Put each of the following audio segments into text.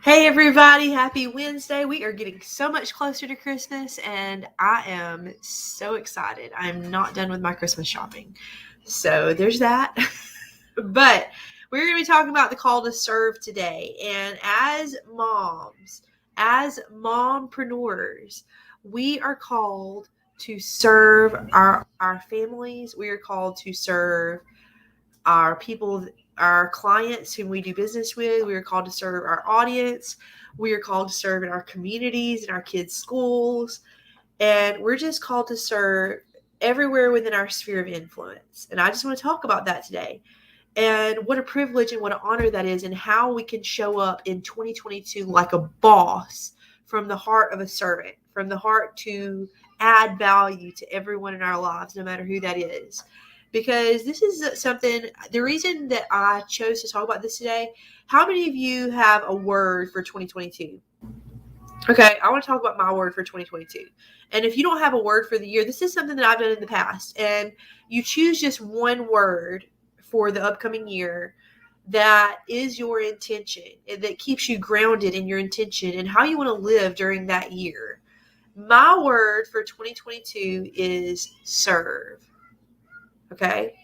Hey everybody, happy Wednesday. We are getting so much closer to Christmas and I am so excited. I'm not done with my Christmas shopping. So there's that. But we're going to be talking about the call to serve today. And as moms, as mompreneurs, we are called to serve our families. We are called to serve our people, our clients whom we do business with. We are called to serve our audience. We are called to serve in our communities, in our kids' schools. And we're just called to serve everywhere within our sphere of influence. And I just want to talk about that today. And what a privilege and what an honor that is, and how we can show up in 2022 like a boss from the heart of a servant, from the heart to add value to everyone in our lives, no matter who that is. Because this is something, the reason that I chose to talk about this today, how many of you have a word for 2022? Okay, I want to talk about my word for 2022. And if you don't have a word for the year, this is something that I've done in the past. And you choose just one word for the upcoming year that is your intention and that keeps you grounded in your intention and how you want to live during that year. My word for 2022 is serve. Okay.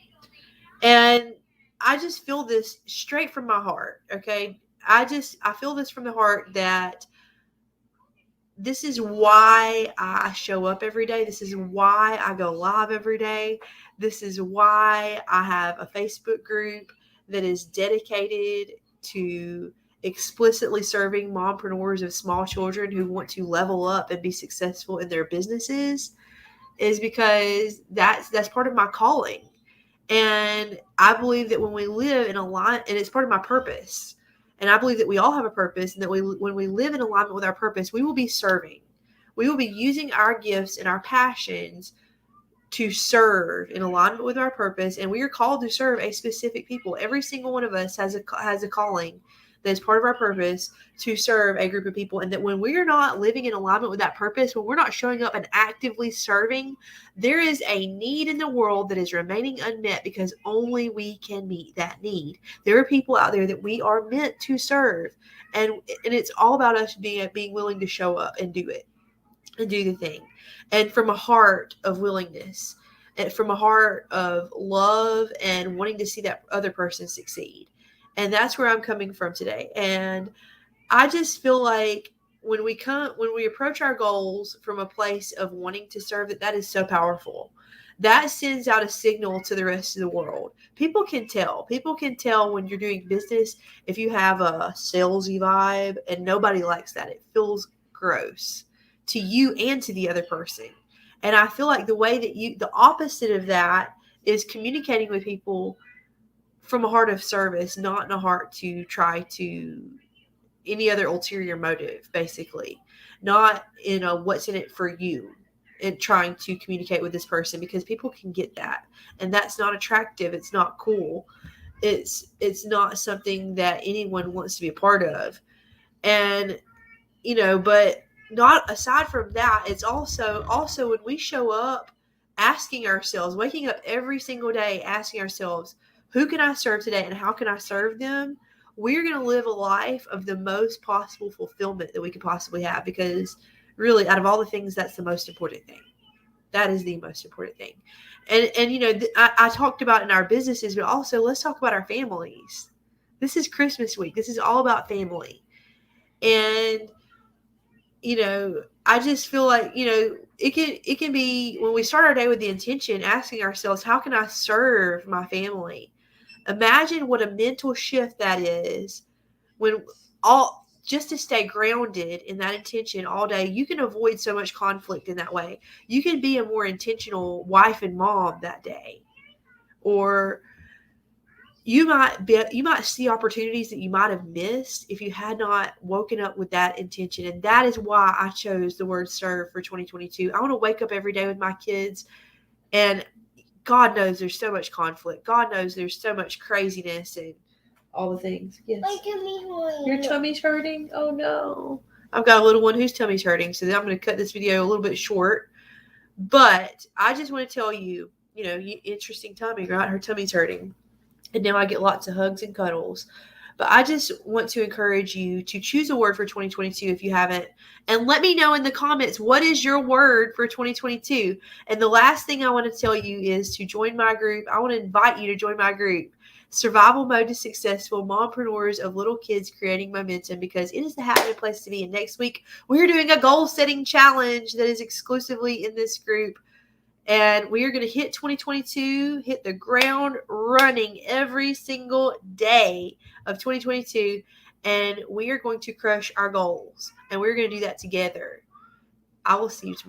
And I just feel this straight from my heart. Okay. I feel this from the heart that this is why I show up every day. This is why I go live every day. This is why I have a Facebook group that is dedicated to explicitly serving mompreneurs of small children who want to level up and be successful in their businesses, is because that's part of my calling. And I believe that when we live in alignment, and it's part of my purpose, and I believe that we all have a purpose, and that when we live in alignment with our purpose, we will be serving. We will be using our gifts and our passions to serve in alignment with our purpose, and we are called to serve a specific people. Every single one of us has a calling that is part of our purpose to serve a group of people, and that when we are not living in alignment with that purpose, when we're not showing up and actively serving, there is a need in the world that is remaining unmet because only we can meet that need. There are people out there that we are meant to serve, and it's all about us being willing to show up and do it and do the thing, and from a heart of willingness, and from a heart of love and wanting to see that other person succeed. And that's where I'm coming from today. And I just feel like when we approach our goals from a place of wanting to serve, that is so powerful. That sends out a signal to the rest of the world. People can tell when you're doing business if you have a salesy vibe, and nobody likes that. It feels gross to you and to the other person. And I feel like the opposite of that is communicating with people from a heart of service, not in a heart to try to any other ulterior motive, basically. Not in a what's in it for you and trying to communicate with this person, because people can get that. And that's not attractive. It's not cool. It's not something that anyone wants to be a part of. And but not aside from that, it's also when we show up asking ourselves, waking up every single day asking ourselves, who can I serve today and how can I serve them? We're going to live a life of the most possible fulfillment that we could possibly have, because really, out of all the things, that's the most important thing. That is the most important thing. And I talked about in our businesses, but also let's talk about our families. This is Christmas week. This is all about family. And I just feel like, it can be when we start our day with the intention, asking ourselves, how can I serve my family? Imagine what a mental shift that is, when all just to stay grounded in that intention all day. You can avoid so much conflict in that way. You can be a more intentional wife and mom that day. Or you might see opportunities that you might have missed if you had not woken up with that intention. And that is why I chose the word serve for 2022. I want to wake up every day with my kids, and God knows there's so much conflict. God knows there's so much craziness and all the things. Yes. Your tummy's hurting? Oh no. I've got a little one whose tummy's hurting, so I'm going to cut this video a little bit short. But I just want to tell you, interesting tummy, right? Her tummy's hurting. And now I get lots of hugs and cuddles. But I just want to encourage you to choose a word for 2022 if you haven't. And let me know in the comments, what is your word for 2022? And the last thing I want to tell you is to join my group. I want to invite you to join my group, Survival Mode to Successful Mompreneurs of Little Kids Creating Momentum, because it is the happy place to be. And next week, we're doing a goal setting challenge that is exclusively in this group. And we are going to hit 2022, hit the ground running every single day of 2022. And we are going to crush our goals. And we're going to do that together. I will see you tomorrow.